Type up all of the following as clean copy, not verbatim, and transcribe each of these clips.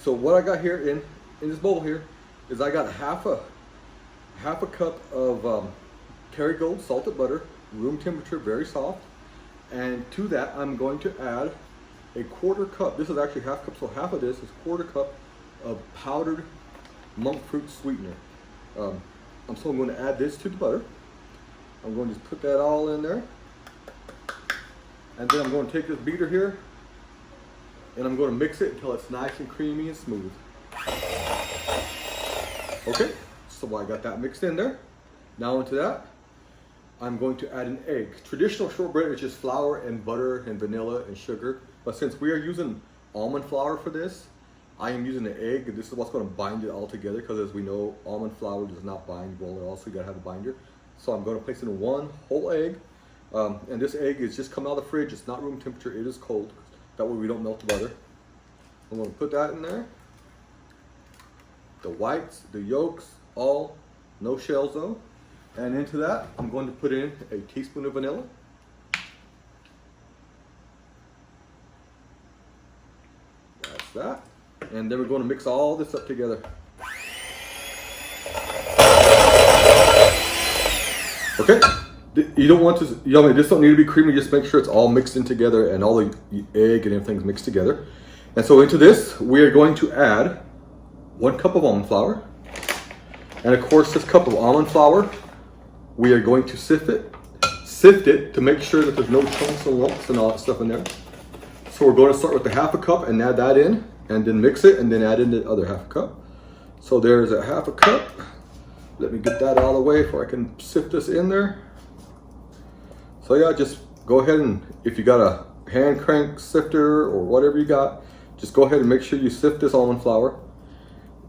So what I got here in this bowl here is I got half a cup of Kerrygold salted butter, room temperature, very soft. And to that, I'm going to add a quarter cup. This is actually half cup, so half of this is quarter cup of powdered monk fruit sweetener. So I'm going to add this to the butter. I'm going to just put that all in there. And then I'm going to take this beater here and I'm going to mix it until it's nice and creamy and smooth. Okay, so I got that mixed in there. Now into that, I'm going to add an egg. Traditional shortbread is just flour and butter and vanilla and sugar. But since we are using almond flour for this, I am using an egg. This is what's going to bind it all together, because as we know, almond flour does not bind well at all, so you gotta have a binder. So I'm going to place in one whole egg. And this egg is just coming out of the fridge. It's not room temperature, it is cold. That way we don't melt the butter. I'm going to put that in there. The whites, the yolks, all, no shells though. And into that, I'm going to put in a teaspoon of vanilla. That's that. And then we're going to mix all this up together. Okay. You don't want to, this don't need to be creamy, just make sure it's all mixed in together and all the egg and everything's mixed together. And so into this, we are going to add 1 cup of almond flour. And of course, this cup of almond flour, we are going to sift it to make sure that there's no chunks and lumps and all that stuff in there. So we're going to start with the half a cup and add that in, and then mix it, and then add in the other half a cup. So there's a half a cup. Let me get that out of the way before I can sift this in there. So yeah, just go ahead and, if you got a hand crank sifter or whatever you got, just go ahead and make sure you sift this almond flour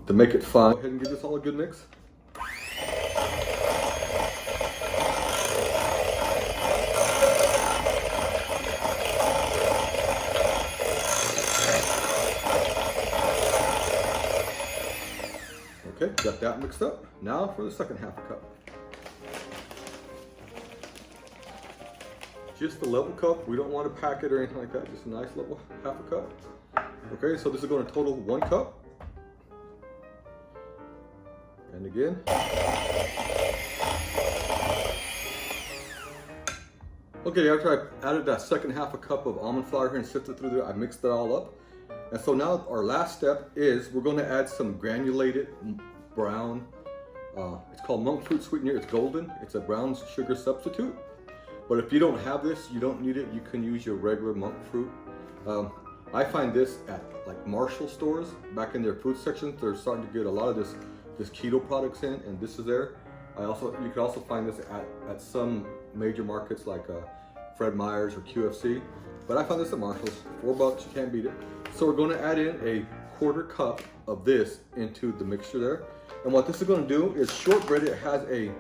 to make it fine. Go ahead and give this all a good mix. Okay, got that mixed up. Now for the second half a cup. Just a level cup. We don't want to pack it or anything like that. Just a nice level half a cup. Okay, so this is going to total 1 cup. And again. Okay, after I added that second half a cup of almond flour here and sifted through there, I mixed it all up. And so now our last step is we're going to add some granulated brown, it's called monk fruit sweetener. It's golden. It's a brown sugar substitute. But if you don't have this, you don't need it. You can use your regular monk fruit. I find this at like Marshall stores. Back in their food section, they're starting to get a lot of this keto products in, and this is there. You can also find this at some major markets like Fred Meyer's or QFC. But I found this at Marshall's. $4, you can't beat it. So we're going to add in a quarter cup of this into the mixture there. And what this is going to do is shortbread. It has a,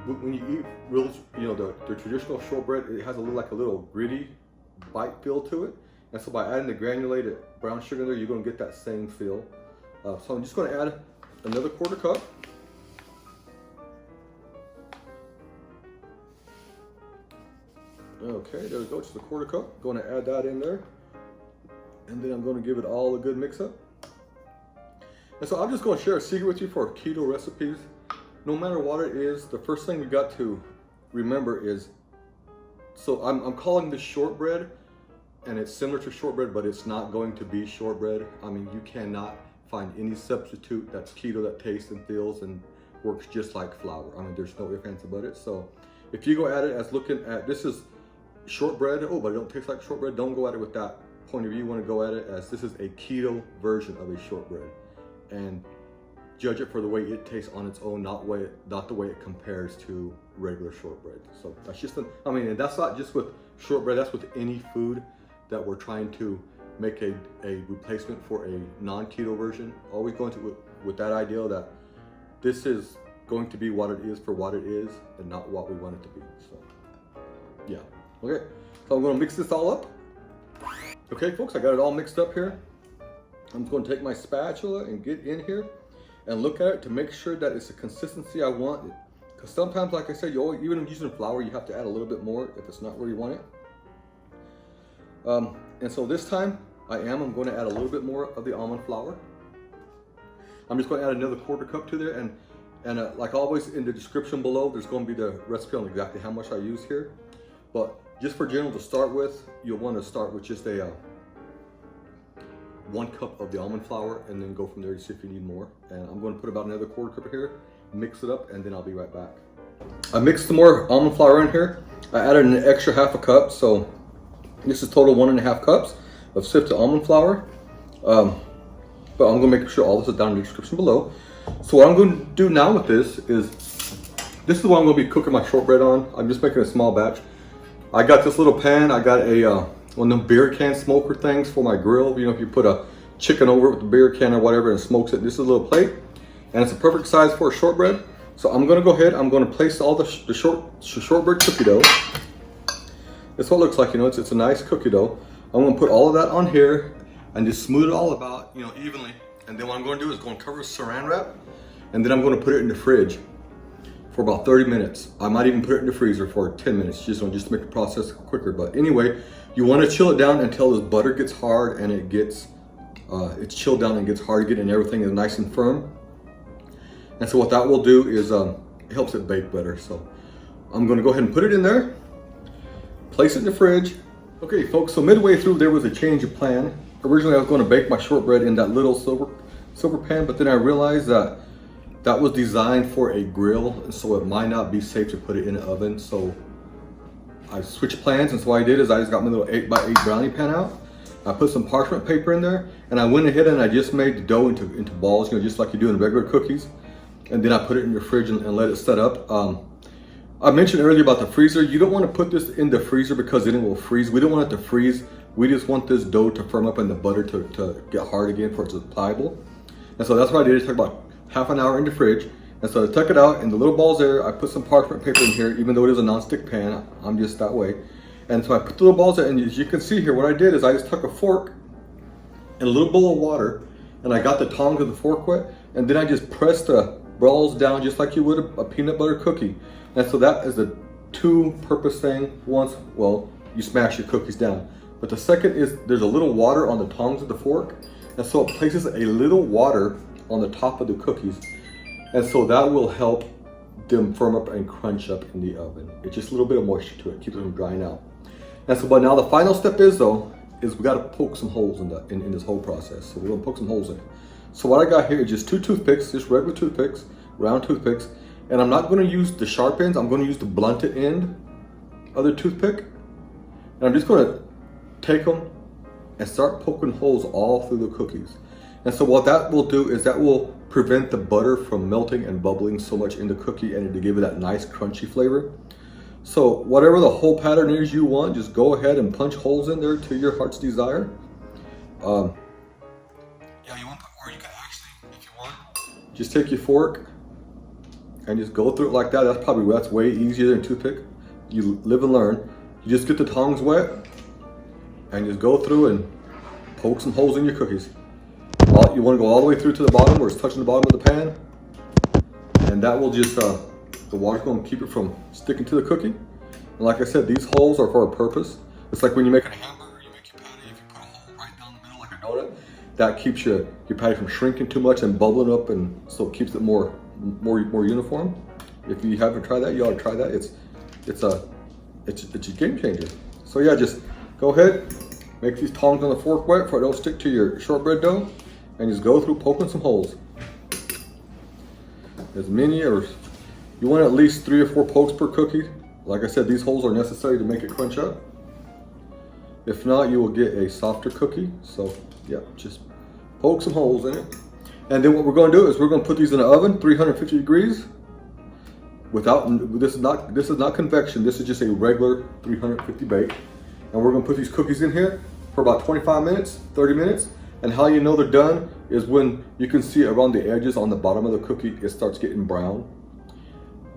when you eat real, the traditional shortbread, it has like a little gritty bite feel to it. And so by adding the granulated brown sugar there, you're going to get that same feel. So I'm just going to add another quarter cup. Okay, there we go, just a quarter cup. Going to add that in there. And then I'm going to give it all a good mix up. And so I'm just going to share a secret with you for keto recipes. No matter what it is, the first thing we got to remember is, so I'm calling this shortbread, and it's similar to shortbread, but it's not going to be shortbread. I mean, you cannot find any substitute that's keto that tastes and feels and works just like flour. I mean, there's no ifs, ands about it. So if you go at it as looking at, this is shortbread, oh, but it don't taste like shortbread, don't go at it with that point of view. You want to go at it as this is a keto version of a shortbread, and judge it for the way it tastes on its own, not the way it compares to regular shortbread. So that's just, and that's not just with shortbread, that's with any food that we're trying to make a replacement for a non-keto version. Always going to with that idea that this is going to be what it is for what it is and not what we want it to be. So yeah, okay. So I'm going to mix this all up. Okay, folks, I got it all mixed up here. I'm just going to take my spatula and get in here and look at it to make sure that it's the consistency I want. Because sometimes, like I said, even using flour, you have to add a little bit more if it's not where you want it. And so this time, I'm going to add a little bit more of the almond flour. I'm just going to add another 1/4 cup to there, and like always in the description below, there's going to be the recipe on exactly how much I use here. But just for general to start with, you'll want to start with just a 1 cup of the almond flour, and then go from there to see if you need more. And I'm going to put about another 1/4 cup here, mix it up, and then I'll be right back. I mixed some more almond flour in here. I added an extra 1/2 cup, so this is total 1.5 cups of sifted almond flour. But I'm going to make sure all this is down in the description below. So what I'm going to do now with this is what I'm going to be cooking my shortbread on. I'm just making a small batch. I got this little pan. I got a one of them beer can smoker things for my grill. You know, if you put a chicken over it with the beer can or whatever and smokes it. This is a little plate, and it's a perfect size for a shortbread. So I'm going to go ahead. I'm going to place all the shortbread cookie dough. That's what it looks like. You know, it's a nice cookie dough. I'm going to put all of that on here and just smooth it all about, you know, evenly. And then what I'm going to do is going to cover saran wrap, and then I'm going to put it in the fridge for about 30 minutes. I might even put it in the freezer for 10 minutes, just to make the process quicker. But anyway, you want to chill it down until this butter gets hard and it's chilled down and gets hard again, and everything is nice and firm. And so what that will do is it helps it bake better. So I'm going to go ahead and put it in there, place it in the fridge. Okay, folks, so midway through there was a change of plan. Originally I was going to bake my shortbread in that little silver pan, but then I realized that that was designed for a grill, and so it might not be safe to put it in an oven. So I switched plans, and so what I did is I just got my little 8x8 brownie pan out. I put some parchment paper in there, and I went ahead and I just made the dough into balls, you know, just like you do in regular cookies. And then I put it in your fridge and let it set up. I mentioned earlier about the freezer. You don't want to put this in the freezer because then it will freeze. We don't want it to freeze. We just want this dough to firm up and the butter to get hard again for it to be pliable. And so that's what I did. It took about half an hour in the fridge. And so I took it out in the little balls there. I put some parchment paper in here, even though it is a non-stick pan. I'm just that way. And so I put the little balls there, and as you can see here, what I did is I just took a fork and a little bowl of water, and I got the tongs of the fork wet, and then I just pressed the balls down just like you would a peanut butter cookie. And so that is a two-purpose thing. Once, well, you smash your cookies down. But the second is there's a little water on the tongs of the fork, and so it places a little water on the top of the cookies. And so that will help them firm up and crunch up in the oven. It's just a little bit of moisture to it, keeps it from drying out. And so, but now the final step is we got to poke some holes in this whole process. So we're gonna poke some holes in it. So what I got here is just 2 toothpicks, just regular toothpicks, round toothpicks. And I'm not going to use the sharp ends. I'm going to use the blunted end of the toothpick. And I'm just going to take them and start poking holes all through the cookies. And so what that will do is that will prevent the butter from melting and bubbling so much in the cookie, and to give it that nice crunchy flavor. So whatever the hole pattern is you want, just go ahead and punch holes in there to your heart's desire. Yeah, you want, or you can actually, if you want, just take your fork and just go through it like that. That's way easier than a toothpick. You live and learn. You just get the tongs wet and just go through and poke some holes in your cookies. You want to go all the way through to the bottom where it's touching the bottom of the pan, and that will just the water's going to keep it from sticking to the cookie. And like I said, these holes are for a purpose. It's like when you make a hamburger, you make your patty. If you put a hole right down the middle like a donut, that keeps your patty from shrinking too much and bubbling up, and so it keeps it more uniform. If you haven't tried that, you ought to try that. It's a game changer. So yeah, just go ahead, make these tongs on the fork wet so it don't stick to your shortbread dough, and just go through poking some holes. As many, or you want at least 3 or 4 pokes per cookie. Like I said, these holes are necessary to make it crunch up. If not, you will get a softer cookie. So yeah, just poke some holes in it. And then what we're going to do is we're going to put these in the oven, 350 degrees. This is not convection. This is just a regular 350 bake. And we're going to put these cookies in here for about 25 minutes, 30 minutes. And how you know they're done is when you can see around the edges on the bottom of the cookie, it starts getting brown.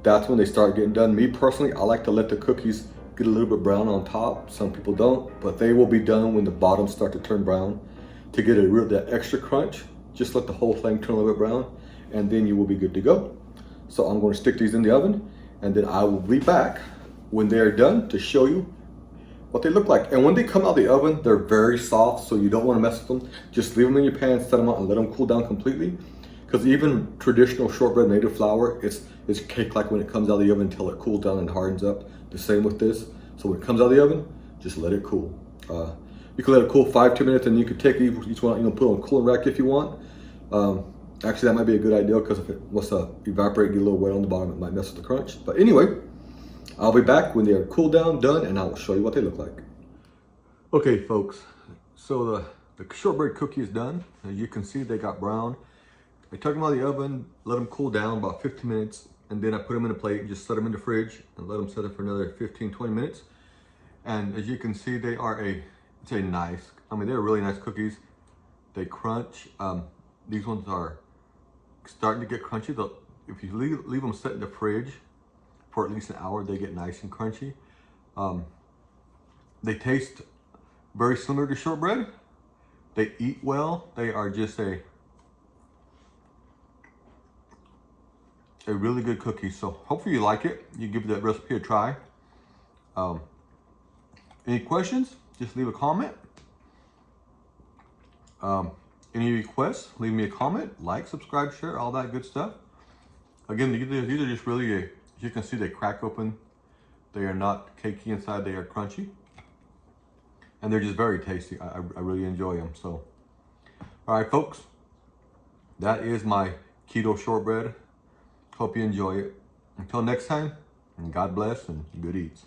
That's when they start getting done. Me personally, I like to let the cookies get a little bit brown on top. Some people don't, but they will be done when the bottoms start to turn brown. To get that extra crunch, just let the whole thing turn a little bit brown, and then you will be good to go. So I'm going to stick these in the oven, and then I will be back when they're done to show you what they look like. And when they come out of the oven, they're very soft, so you don't want to mess with them. Just leave them in your pan, set them out, and let them cool down completely. Because even traditional shortbread native flour, it's cake-like when it comes out of the oven until it cools down and hardens up. The same with this. So when it comes out of the oven, just let it cool. You can let it cool 5-10 minutes, and you can take each one, put it on a cooling rack if you want. Actually, that might be a good idea because if it wants to evaporate, get a little wet on the bottom, it might mess with the crunch. But anyway, I'll be back when they're cooled down, done, and I will show you what they look like. Okay, folks, so the shortbread cookie is done. As you can see, they got brown. I took them out of the oven, let them cool down about 15 minutes, and then I put them in a plate, just set them in the fridge, and let them set it for another 15-20 minutes. And as you can see, they are they're really nice cookies. They crunch. These ones are starting to get crunchy. If you leave them set in the fridge for at least an hour, they get nice and crunchy. They taste very similar to shortbread. They eat well. They are just a really good cookie. So hopefully you like it. You give that recipe a try. Any questions? Just leave a comment. Any requests? Leave me a comment. Like, subscribe, share, all that good stuff. Again, these are just really, as you can see, they crack open. They are not cakey inside. They are crunchy. And they're just very tasty. I really enjoy them. So, all right, folks. That is my keto shortbread. Hope you enjoy it. Until next time, and God bless and good eats.